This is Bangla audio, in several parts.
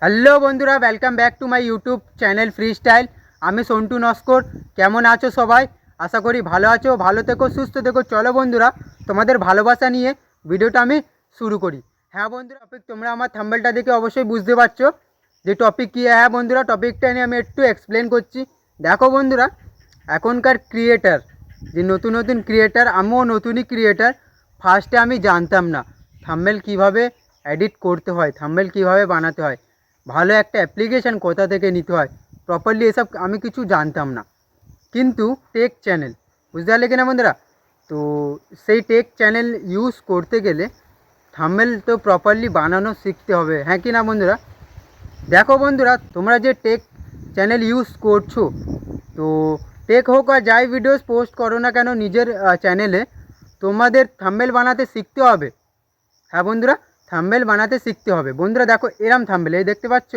হ্যালো বন্ধুরা, welcome back to my YouTube channel free style. আমি সন্টু নস্কর। কেমন আছো সবাই? আশা করি ভালো আছো, ভালো থেকো, সুস্থ থেকো। চলো বন্ধুরা, তোমাদের ভালোবাসা নিয়ে ভিডিওটা আমি শুরু করি। হ্যাঁ বন্ধুরা, টপিক তোমরা আমার থাম্বনেলটা দেখে অবশ্যই বুঝতে পারছো যে টপিক কী। হ্যাঁ বন্ধুরা, টপিকটা নিয়ে আমি একটু এক্সপ্লেন করছি। দেখো বন্ধুরা, এখনকার ক্রিয়েটার যে নতুন নতুন ক্রিয়েটার, আমিও নতুনই ক্রিয়েটার। ফার্স্টে আমি জানতাম না থাম্বনেল কীভাবে এডিট করতে হয়, থাম্বনেল কীভাবে বানাতে হয়, ভালো একটা অ্যাপ্লিকেশান কোথা থেকে নিতে হয়, প্রপারলি এসব আমি কিছু জানতাম না। কিন্তু টেক চ্যানেল, বুঝতে পারলে কিনা বন্ধুরা? তো সেই টেক চ্যানেল ইউজ করতে গেলে থাম্বনেল তো প্রপারলি বানানো শিখতে হবে, হ্যাঁ কি না বন্ধুরা? দেখো বন্ধুরা, তোমরা যে টেক চ্যানেল ইউজ করছো, তো টেক হোক আর যাই ভিডিওস পোস্ট করো না কেন নিজের চ্যানেলে, তোমাদের থাম্বনেল বানাতে শিখতে হবে। হ্যাঁ বন্ধুরা, থাম্বনেল বানাতে শিখতে হবে। বন্ধুরা দেখো, এরম থাম্বনেল এই দেখতে পাচ্ছ,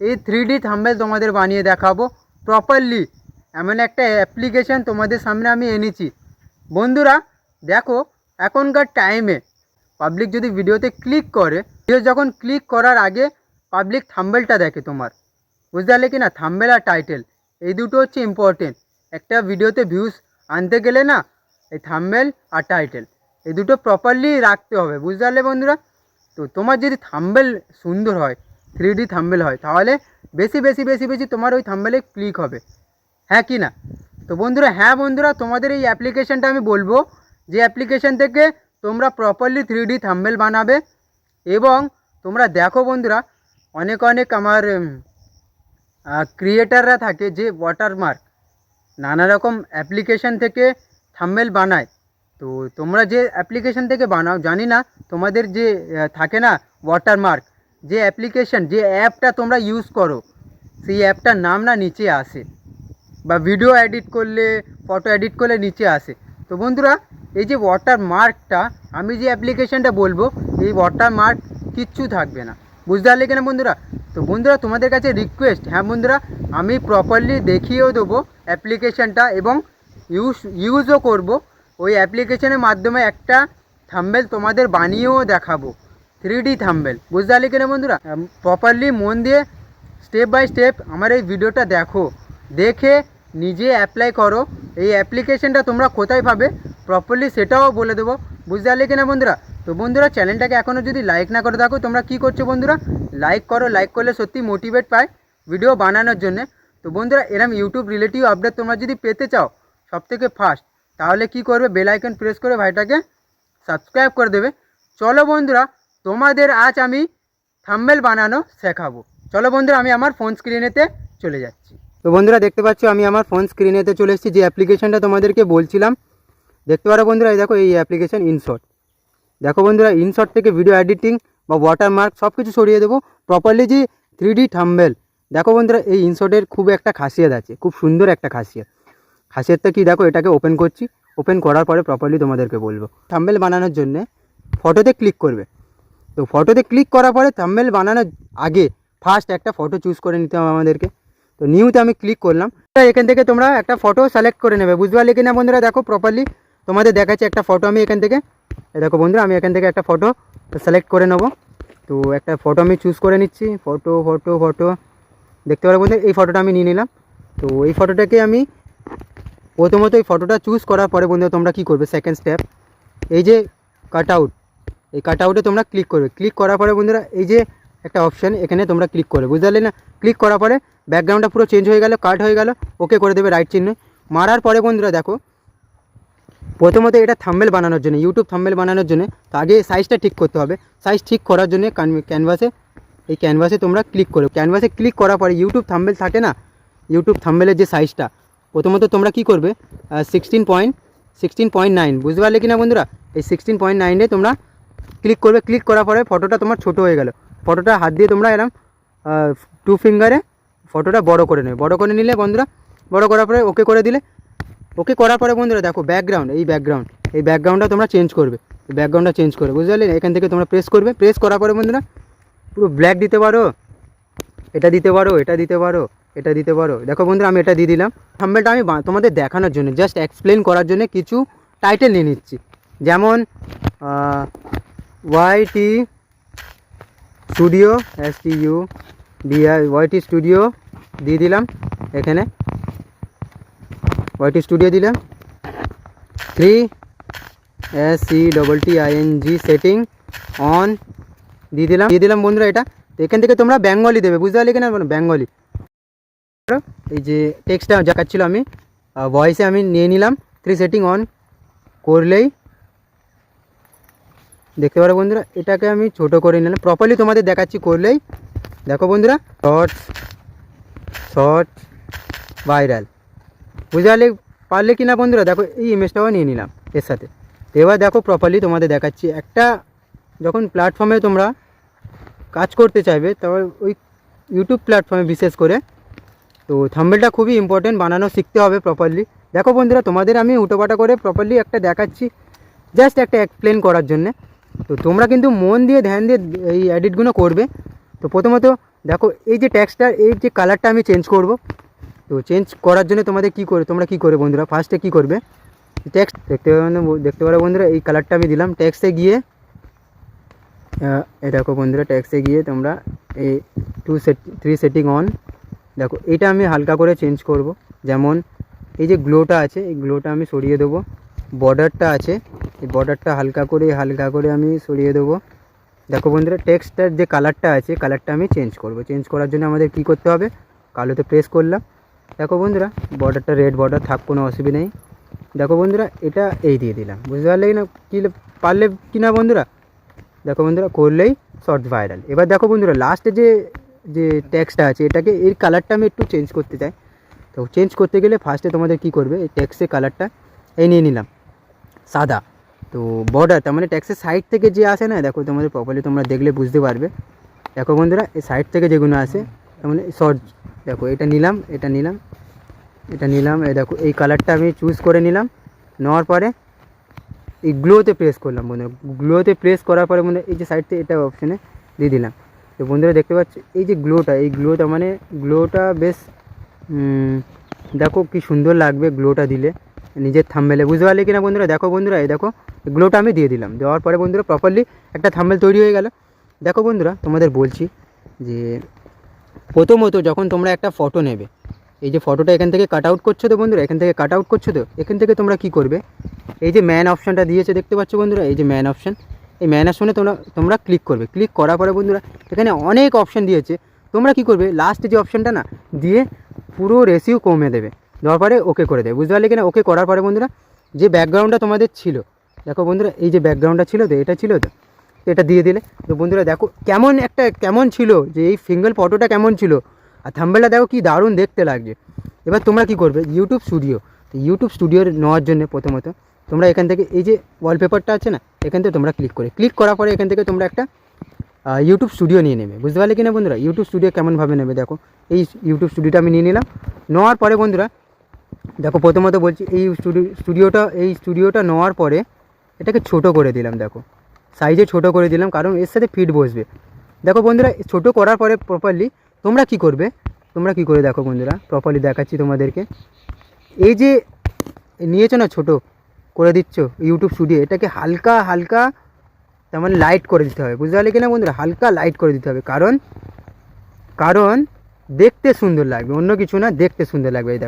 এই 3D থাম্বনেল তোমাদের বানিয়ে দেখাবো প্রপারলি। এমন একটা অ্যাপ্লিকেশান তোমাদের সামনে আমি এনেছি। বন্ধুরা দেখো, এখনকার টাইমে পাবলিক যদি ভিডিওতে ক্লিক করে, ভিডিও যখন ক্লিক করার আগে পাবলিক থাম্বনেলটা দেখে তোমার, বুঝতে পারলে কি না? থাম্বনেল আর টাইটেল এই দুটো হচ্ছে ইম্পর্টেন্ট। একটা ভিডিওতে ভিউজ আনতে গেলে না, এই থাম্বনেল আর টাইটেল এই দুটো প্রপারলি রাখতে হবে, বুঝতে পারলে বন্ধুরা? তো তোমার যদি থাম্বনেল সুন্দর হয়, 3D থাম্বনেল হয়, তাহলে বেশি বেশি বেশি বেশি তোমার ওই থাম্বনেলে ক্লিক হবে, হ্যাঁ কি না? তো বন্ধুরা, হ্যাঁ বন্ধুরা, তোমাদের এই অ্যাপ্লিকেশানটা আমি বলবো যে অ্যাপ্লিকেশান থেকে তোমরা প্রপারলি 3D থাম্বনেল বানাবে। এবং তোমরা দেখো বন্ধুরা, অনেক অনেক আমার ক্রিয়েটাররা থাকে যে ওয়াটারমার্ক নানা রকম অ্যাপ্লিকেশান থেকে থাম্বনেল বানায়। তো তোমরা যে অ্যাপ্লিকেশান থেকে বানাও জানি না, তোমাদের যে থাকে না ওয়াটারমার্ক, যে অ্যাপ্লিকেশান, যে অ্যাপটা তোমরা ইউজ করো, সেই অ্যাপটার নাম না নিচে আসে, বা ভিডিও এডিট করলে, ফটো এডিট করলে নিচে আসে। তো বন্ধুরা, এই যে ওয়াটারমার্কটা, আমি যে অ্যাপ্লিকেশানটা বলবো, এই ওয়াটারমার্ক কিচ্ছু থাকবে না, বুঝতে পারলে কিনা বন্ধুরা? তো বন্ধুরা, তোমাদের কাছে রিকোয়েস্ট, হ্যাঁ বন্ধুরা, আমি প্রপারলি দেখিয়েও দেবো অ্যাপ্লিকেশানটা এবং ইউজও করব। ওই অ্যাপ্লিকেশানের মাধ্যমে একটা থাম্বনেল তোমাদের বানিয়েও দেখাবো, 3D থাম্বনেল, বুঝতে পারলে কিনা বন্ধুরা? প্রপারলি মন দিয়ে স্টেপ বাই স্টেপ আমার এই ভিডিওটা দেখো, দেখে নিজে অ্যাপ্লাই করো। এই অ্যাপ্লিকেশানটা তোমরা কোথায় পাবে প্রপারলি সেটাও বলে দেবো, বুঝতে পারলে কিনা বন্ধুরা? তো বন্ধুরা, চ্যানেলটাকে এখনও যদি লাইক না করে থাকো, তোমরা কি করছো বন্ধুরা? লাইক করো। লাইক করলে সত্যি মোটিভেট পায় ভিডিও বানানোর জন্যে। তো বন্ধুরা, এরম ইউটিউব রিলেটিভ আপডেট তোমরা যদি পেতে চাও সবথেকে ফার্স্ট, তাহলে কি করবে? বেল আইকন প্রেস করে ভাইটাকে সাবস্ক্রাইব করে দেবে। চলো বন্ধুরা, তোমাদের আজ আমি থাম্বনেল বানানো শেখাবো। চলো বন্ধুরা, আমি আমার ফোন স্ক্রিনেতে চলে যাচ্ছি। তো বন্ধুরা দেখতে পাচ্ছ, আমি আমার ফোন স্ক্রিনেতে চলে এসেছি। যে অ্যাপ্লিকেশানটা তোমাদেরকে বলছিলাম, দেখতে পারো বন্ধুরা, এই দেখো এই অ্যাপ্লিকেশান ইনশট। দেখো বন্ধুরা, ইনশট থেকে ভিডিও এডিটিং বা ওয়াটারমার্ক সব কিছু সরিয়ে দেবো প্রপারলি। যে 3D থাম্বনেল, দেখো বন্ধুরা, এই ইনশটের খুব একটা খাসিয়ত আছে, খুব সুন্দর একটা খাসিয়তটা কি দেখো, এটাকে ওপেন করছি। ওপেন করার পরে প্রপারলি তোমাদেরকে বলবো। থাম্বনেল বানানোর জন্যে ফটোতে ক্লিক করবে। তো ফটোতে ক্লিক করার পরে থাম্বনেল বানানোর আগে ফার্স্ট একটা ফটো চুজ করে নিতে হবে আমাদেরকে। তো নিউতে আমি ক্লিক করলাম। এখান থেকে তোমরা একটা ফটো সিলেক্ট করে নেবে, বুঝতে পারলে কিনা বন্ধুরা? দেখো প্রপারলি তোমাদের দেখাচ্ছি একটা ফটো। আমি এখান থেকে, দেখো বন্ধুরা, আমি এখান থেকে একটা ফটো সিলেক্ট করে নেবো। তো একটা ফটো আমি চুজ করে নিচ্ছি। ফটো ফটো ফটো দেখতে পারো বন্ধু, এই ফটোটা আমি নিয়ে নিলাম। তো এই ফটোটাকে আমি প্রথমত এই ফটোটা চুজ করার পরে বন্ধুরা, তোমরা কী করবে? সেকেন্ড স্টেপ, এই যে কাট আউট, এই কাট আউটে তোমরা ক্লিক করবে। ক্লিক করার পরে বন্ধুরা, এই যে একটা অপশান, এখানে তোমরা ক্লিক করবে, বুঝতে পারলে না? ক্লিক করার পরে ব্যাকগ্রাউন্ডটা পুরো চেঞ্জ হয়ে গেল, কাট হয়ে গেল। ওকে করে দেবে রাইট চিহ্ন। মারার পরে বন্ধুরা দেখো, প্রথমত এটা থাম্বনেল বানানোর জন্য, ইউটিউব থাম্বনেল বানানোর জন্য তো আগে সাইজটা ঠিক করতে হবে। সাইজ ঠিক করার জন্য ক্যানভাসে, এই ক্যানভাসে তোমরা ক্লিক করো। ক্যানভাসে ক্লিক করার পরে ইউটিউব থাম্বনেল থাকে না, ইউটিউব থাম্বনেলের যে সাইজটা, প্রথমত তোমরা কি করবে? 16.9, বুঝতে পারলে কিনা বন্ধুরা? এই 16.9-এ তোমরা ক্লিক করবে। ক্লিক করার পরে ফটোটা তোমার ছোট হয়ে গেল। ফটোটা হাত দিয়ে তোমরা এরকম 2 ফিঙ্গারে ফটোটা বড় করে নেবে। বড় করে নিলে বন্ধুরা, বড় করার পরে ওকে করে দিলে। ওকে করার পরে বন্ধুরা দেখো ব্যাকগ্রাউন্ড, এই ব্যাকগ্রাউন্ডটা তোমরা চেঞ্জ করবে। ব্যাকগ্রাউন্ডটা চেঞ্জ করবে, বুঝতে পারলে? এখান থেকে তোমরা প্রেস করবে। প্রেস করার পরে বন্ধুরা পুরো ব্ল্যাক দিতে পারো, এটা দিতে পারো, এটা দিতে পারো, এটা দিতে পারো। দেখো বন্ধুরা, আমি এটা দিয়ে দিলাম। থাম্বনেলটা আমি তোমাদের দেখানোর জন্য, জাস্ট এক্সপ্লেন করার জন্য কিছু টাইটেল নিয়ে নিচ্ছি। যেমন YT স্টুডিও YT স্টুডিও দিয়ে দিলাম, এখানে YT স্টুডিও দিলাম। 3SCTTING সেটিং অন দিয়ে দিলাম বন্ধুরা। এটা এখান থেকে তোমরা বেঙ্গলি দেবে, বুঝতে পারলে কিনা বেঙ্গলি। এই যে টেক্সটটা দেখাচ্ছিল আমি ভয়েসে আমি নিয়ে নিলাম। 3 সেটিং অন করলেই দেখতে পারো বন্ধুরা। এটাকে আমি ছোট করে নিলাম, প্রপারলি তোমাদের দেখাচ্ছি করলেই। দেখো বন্ধুরা, শর্ট ভাইরাল, বুঝতে পারলে কিনা বন্ধুরা। দেখো এই ইমেজটাও নিয়ে নিলাম এর সাথে। এবার দেখো প্রপারলি তোমাদের দেখাচ্ছি। একটা যখন প্ল্যাটফর্মে তোমরা কাজ করতে চাইবে, তবে ওই ইউটিউব প্ল্যাটফর্মে বিশেষ করে, তো থাম্বনেলটা খুবই ইম্পর্টেন্ট, বানানো শিখতে হবে প্রপারলি। দেখো বন্ধুরা, তোমাদের আমি উটোপাটা করে প্রপারলি একটা দেখাচ্ছি, জাস্ট একটা এক্সপ্লেন করার জন্যে। তো তোমরা কিন্তু মন দিয়ে ধ্যান দিয়ে এই এডিটগুলো করবে। তো প্রথমত দেখো, এই যে টেক্সটটা, এই যে কালারটা আমি চেঞ্জ করব। তো চেঞ্জ করার জন্য তোমরা কী করে বন্ধুরা, ফার্স্টে কী করবে, টেক্সট দেখতে পারো বন্ধুরা। এই কালারটা আমি দিলাম, টেক্সটে গিয়ে দেখো বন্ধুরা, টেক্সটে গিয়ে তোমরা এই 3 সেটিং অন, দেখো এটা আমি হালকা করে চেঞ্জ করব। যেমন এই যে গ্লোটা আছে, এই গ্লোটা আমি সরিয়ে দেবো। বর্ডারটা আছে, এই বর্ডারটা হালকা করে আমি সরিয়ে দেবো। দেখো বন্ধুরা, টেক্সটটার যে কালারটা আছে, কালারটা আমি চেঞ্জ করব। চেঞ্জ করার জন্য আমাদের কি করতে হবে, কালোতে প্রেস করলাম। দেখো বন্ধুরা, বর্ডারটা রেড বর্ডার থাক, কোনো অসুবিধা নেই। দেখো বন্ধুরা, এটা এই দিয়ে দিলাম, বুঝতে পারলে কি না, পারলে কি না বন্ধুরা। দেখো বন্ধুরা, করলেই শর্ট ভাইরাল। এবার দেখো বন্ধুরা, লাস্টে যে টেক্সটটা আছে, এটাকে এর কালারটা আমি একটু চেঞ্জ করতে চাই। তো চেঞ্জ করতে গেলে ফার্স্টে তোমাদের কি করবে, এই টেক্সটের কালারটা এই নিয়ে নিলাম সাদা। তো বর্ডার তার মানে টেক্সটের সাইড থেকে যে আসে না, দেখো তোমাদের প্রপারলি তোমরা দেখলে বুঝতে পারবে। দেখো বন্ধুরা, এই সাইড থেকে যেগুলো আসে, তার মানে শর্ট, দেখো এটা নিলাম। এই দেখো এই কালারটা আমি চুজ করে নিলাম। নেওয়ার পরে এই গ্লোতে প্রেস করলাম বন্ধুরা। গ্লোতে প্রেস করার পরে বন্ধুরা, এই যে সাইড থেকে এটা অপশানে দিয়ে দিলাম। তো বন্ধুরা দেখতে পাচ্ছ, এই যে গ্লোটা মানে গ্লোটা বেশ দেখো কি সুন্দর লাগবে গ্লোটা দিলে নিজের থাম্বনেলে, বুঝতে পারলে কিনা বন্ধুরা। দেখো বন্ধুরা, এই দেখো গ্লোটা আমি দিয়ে দিলাম। দেওয়ার পরে বন্ধুরা প্রপারলি একটা থাম্বনেল তৈরি হয়ে গেল। দেখো বন্ধুরা, তোমাদের বলছি যে প্রথমত যখন তোমরা একটা ফটো নেবে, এই যে ফটোটা এখান থেকে কাট আউট করছো তো বন্ধুরা, এখান থেকে তোমরা কি করবে, এই যে ম্যান অপশানটা দিয়েছে দেখতে পাচ্ছ বন্ধুরা, এই যে ম্যান অপশান, এই ম্যান অপশানে তোমরা ক্লিক করবে। ক্লিক করার পরে বন্ধুরা, এখানে অনেক অপশান দিয়েছে। তোমরা কি করবে, লাস্ট যে অপশানটা না দিয়ে পুরো রেশিও কমে দেবে। দেওয়ার পরে ওকে করে দেবে, বুঝতে পারলে কিনা। ওকে করার পরে বন্ধুরা, যে ব্যাকগ্রাউন্ডটা তোমাদের ছিল, দেখো বন্ধুরা, এই যে ব্যাকগ্রাউন্ডটা ছিল তো, এটা ছিল তো, এটা দিয়ে দিলে। তো বন্ধুরা দেখো কেমন ছিল, যে এই সিঙ্গেল ফটোটা কেমন ছিল, আর থাম্বনেলটা দেখো কি দারুণ দেখতে লাগছে। এবার তোমরা কি করবে, ইউটিউব স্টুডিও নেওয়ার জন্য প্রথমত তোমরা এখান থেকে এই যে ওয়ালপেপারটা আছে না, এখান থেকে তোমরা ক্লিক করার পরে এখান থেকে তোমরা একটা ইউটিউব স্টুডিও নিয়ে নেবে, বুঝতে পারলে কিনা বন্ধুরা। ইউটিউব স্টুডিও কেমনভাবে নেবে, দেখো এই ইউটিউব স্টুডিওটা আমি নিয়ে নিলাম। নেওয়ার পরে বন্ধুরা দেখো, প্রথমত বলছি এই স্টুডিওটা নেওয়ার পরে এটাকে ছোট করে দিলাম। দেখো সাইজে ছোট করে দিলাম, কারণ এর সাথে ফিট বসবে। দেখো বন্ধুরা, ছোট করার পরে প্রপারলি তোমরা কি করবে, দেখো বন্ধুরা, প্রপারলি দেখাচ্ছি তোমাদেরকে। এই যে নিয়েছো না, ছোট করে দিচ্ছ ইউটিউব স্টুডিও, এটাকে হালকা তার মানে লাইট করে দিতে হবে, বুঝতে পারলে কিনা বন্ধুরা। হালকা লাইট করে দিতে হবে, কারণ দেখতে সুন্দর লাগবে, অন্য কিছু না, দেখতে সুন্দর লাগবে। এই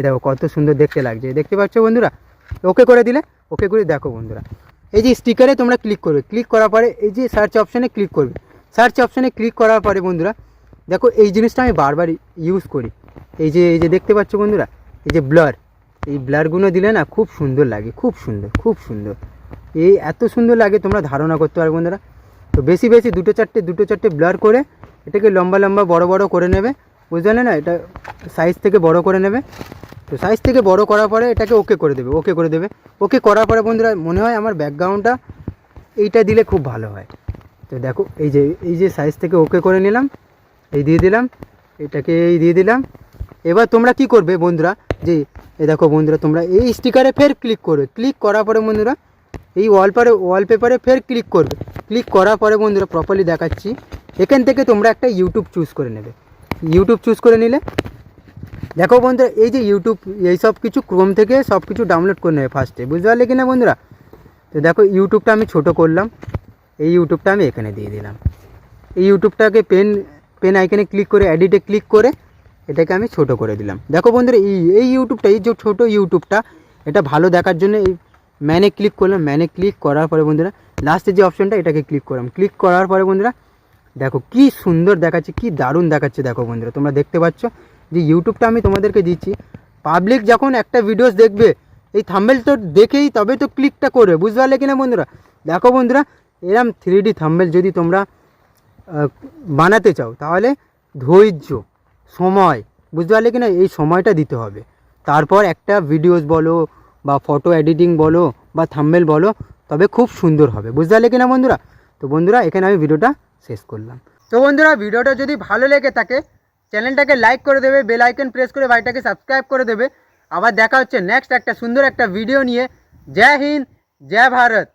দেখো কত সুন্দর দেখতে লাগছে, দেখতে পাচ্ছ বন্ধুরা। ওকে করে দিলে, ওকে করে দেখো বন্ধুরা, এই যে স্টিকারে তোমরা ক্লিক করবে। ক্লিক করার পরে এই যে সার্চ অপশানে ক্লিক করবে। সার্চ অপশানে ক্লিক করার পরে বন্ধুরা দেখো, এই জিনিসটা আমি বারবার ইউজ করি। এই যে দেখতে পাচ্ছ বন্ধুরা, এই যে এই ব্লারগুলো দিলে না খুব সুন্দর লাগে, খুব সুন্দর। এই এত সুন্দর লাগে তোমরা ধারণা করতে পারবে বন্ধুরা। তো বেশি দুটো চারটে ব্লার করে এটাকে লম্বা বড় করে নেবে, বুঝতে পারলে না। এটা সাইজ থেকে বড় করে নেবে। তো সাইজ থেকে বড় করার পরে এটাকে ওকে করে দেবে। ওকে করার পরে বন্ধুরা, মনে হয় আমার ব্যাকগ্রাউন্ডটা এইটা দিলে খুব ভালো হয়। তো দেখো এই যে সাইজ থেকে ওকে করে নিলাম, এই দিয়ে দিলাম, এটাকে এই দিয়ে দিলাম। এবার তোমরা কি করবে বন্ধুরা, যে এই দেখো বন্ধুরা, তোমরা এই স্টিকারে ফের ক্লিক করবে। ক্লিক করার পরে বন্ধুরা, এই ওয়ালপেপারে ফের ক্লিক করবে। ক্লিক করার পরে বন্ধুরা প্রপারলি দেখাচ্ছি, এখান থেকে তোমরা একটা ইউটিউব চুজ করে নেবে। ইউটিউব চুজ করে নিলে দেখো বন্ধুরা, এই যে ইউটিউব, এই সব কিছু ক্রোম থেকে সব কিছু ডাউনলোড করে নেবে ফার্স্টে, বুঝতে পারলে কিনা বন্ধুরা। তো দেখো ইউটিউবটা আমি ছোট করলাম, এই ইউটিউবটা আমি এখানে দিয়ে দিলাম। এই ইউটিউবটাকে পেন আইকনে ক্লিক করে এডিটে ক্লিক করে এটাকে আমি ছোট করে দিলাম। দেখো বন্ধুরা এই ইউটিউবটা, এই যে ছোটো ইউটিউবটা, এটা ভালো দেখার জন্য এই ম্যানে ক্লিক করলাম। ম্যানে ক্লিক করার পরে বন্ধুরা লাস্টে যে অপশনটা এটাকে ক্লিক করলাম। ক্লিক করার পরে বন্ধুরা দেখো কি সুন্দর দেখাচ্ছে, কি দারুণ দেখাচ্ছে। দেখো বন্ধুরা তোমরা দেখতে পাচ্ছ যে ইউটিউবটা আমি তোমাদেরকে দিচ্ছি। পাবলিক যখন একটা ভিডিওস দেখবে এই থাম্বনেল তো দেখেই তবে তো ক্লিকটা করবে, বুঝতে পারলে কিনা বন্ধুরা। দেখো বন্ধুরা এরম 3D থাম্বনেল যদি তোমরা বানাতে চাও তাহলে ধৈর্য, সময়, বুঝতে পারলে কিনা, এই সময়টা দিতে হবে। তারপর একটা ভিডিওস বলো বা ফটো এডিটিং বলো বা থাম্বনেল বলো, তবে খুব সুন্দর হবে, বুঝতে পারলে কিনা বন্ধুরা। তো বন্ধুরা এখানে আমি ভিডিওটা শেষ করলাম। তো বন্ধুরা ভিডিওটা যদি ভালো লেগে থাকে চ্যানেলটাকে লাইক করে দেবে, বেল আইকন প্রেস করে ভাইটাকে সাবস্ক্রাইব করে দেবে। আবার দেখা হচ্ছে নেক্সট একটা সুন্দর একটা ভিডিও নিয়ে। জয় হিন্দ, জয় ভারত।